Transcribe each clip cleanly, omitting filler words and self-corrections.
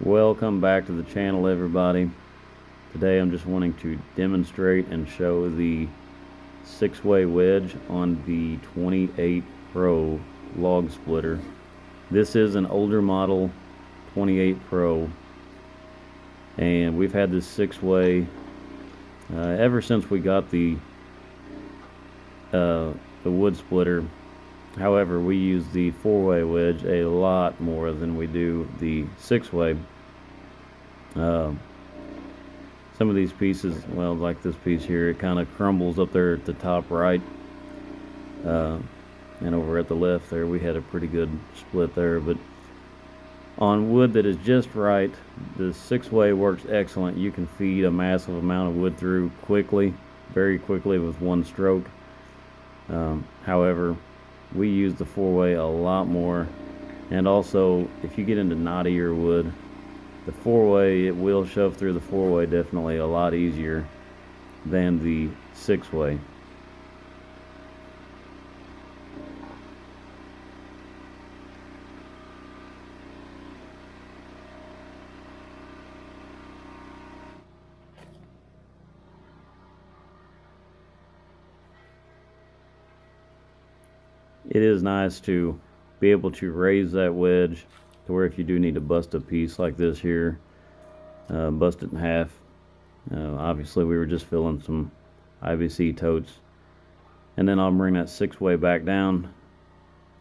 Welcome back to the channel, everybody. Today I'm just wanting to demonstrate and show the 6-way wedge on the 28 Pro log splitter. This is an older model 28 Pro, and we've had this 6-way ever since we got the wood splitter. However, we use the 4-way wedge a lot more than we do the 6-way. Some of these pieces, well, like this piece here, it kind of crumbles up there at the top right, and over at the left there we had a pretty good split there. But on wood that is just right, the 6-way works excellent. You can feed a massive amount of wood through quickly, very quickly, with one stroke. However, we use the 4-way a lot more, and also if you get into knottier wood, the 4-way, it will shove through the 4-way definitely a lot easier than the 6-way. It is nice to be able to raise that wedge to where if you do need to bust a piece like this here, bust it in half. Obviously we were just filling some IBC totes, and then I'll bring that 6-way back down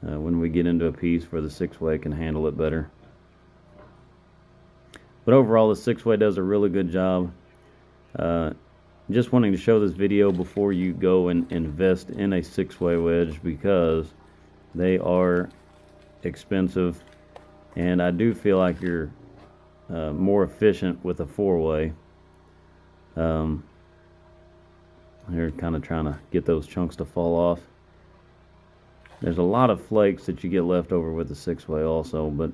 when we get into a piece where the 6-way can handle it better. But overall, the 6-way does a really good job. Just wanting to show this video before you go and invest in a 6-way wedge, because they are expensive, and I do feel like you're more efficient with a 4-way. Here, kind of trying to get those chunks to fall off. There's a lot of flakes that you get left over with the 6-way also, but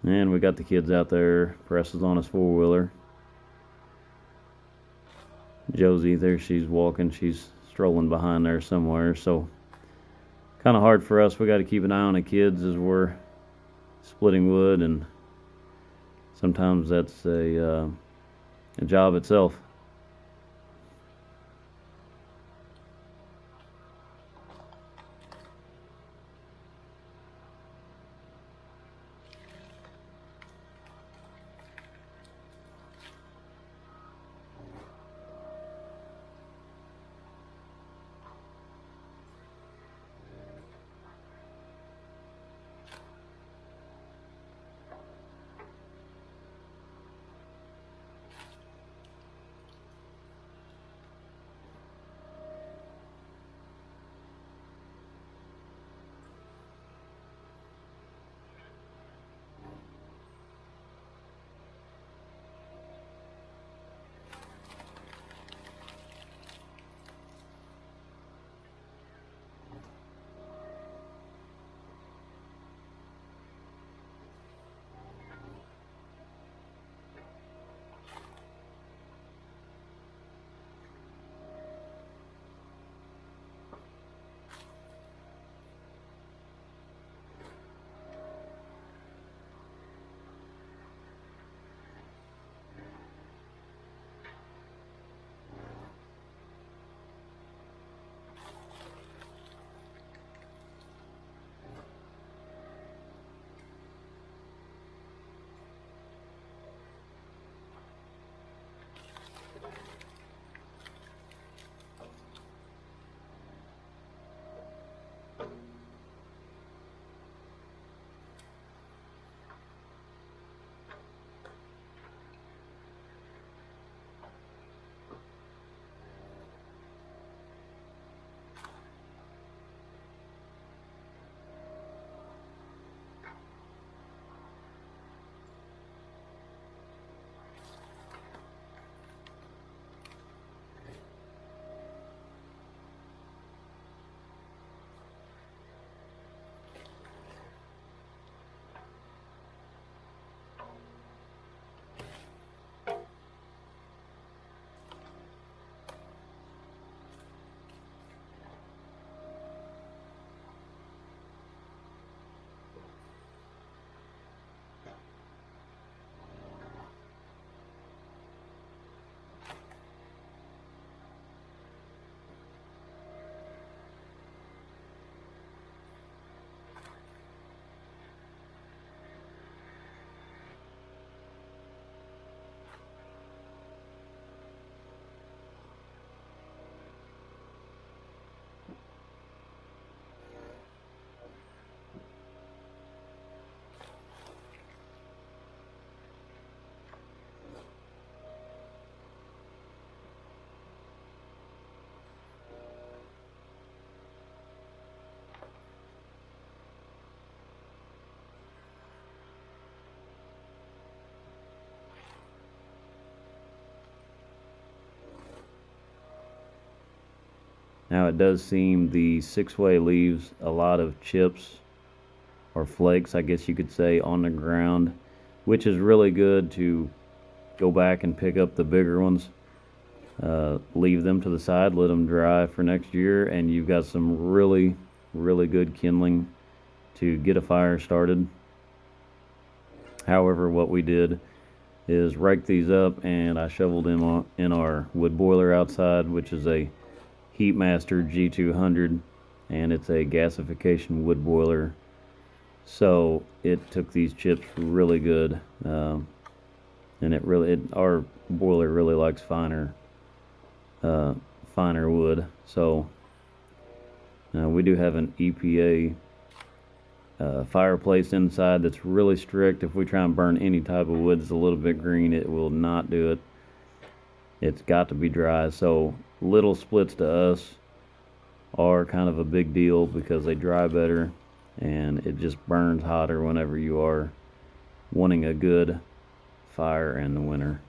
and we got the kids out there. Presses on his 4-wheeler. Josie there, she's walking, she's strolling behind there somewhere, so kind of hard for us. We got to keep an eye on the kids as we're splitting wood, and sometimes that's a job itself. Now it does seem the 6-way leaves a lot of chips or flakes, I guess you could say, on the ground, which is really good to go back and pick up the bigger ones, leave them to the side, let them dry for next year, and you've got some really good kindling to get a fire started. However, what we did is rake these up, and I shoveled them in our wood boiler outside, which is a Heatmaster G200, and it's a gasification wood boiler. So it took these chips really good, and our boiler really likes finer wood. So we do have an EPA fireplace inside that's really strict. If we try and burn any type of wood that's a little bit green, it will not do it. It's got to be dry. So little splits to us are kind of a big deal because they dry better, and it just burns hotter whenever you are wanting a good fire in the winter.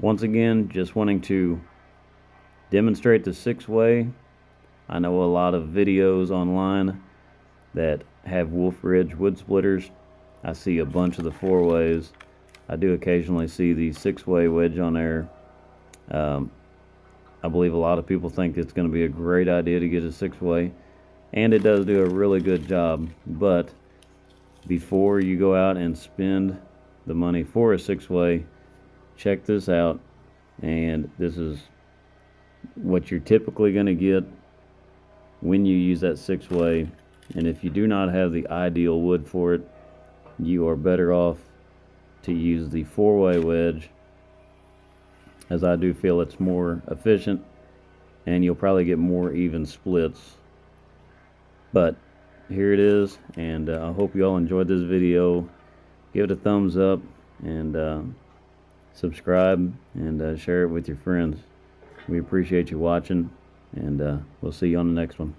Once again, just wanting to demonstrate the 6-way. I know a lot of videos online that have Wolfe Ridge wood splitters. I see a bunch of the 4-ways. I do occasionally see the 6-way wedge on there. I believe a lot of people think it's going to be a great idea to get a 6-way, and it does do a really good job. But before you go out and spend the money for a 6-way, check this out, and this is what you're typically going to get when you use that 6-way. And if you do not have the ideal wood for it, you are better off to use the 4-way wedge, as I do feel it's more efficient and you'll probably get more even splits. But here it is, and I hope you all enjoyed this video. Give it a thumbs up, and subscribe, and share it with your friends. We appreciate you watching, and we'll see you on the next one.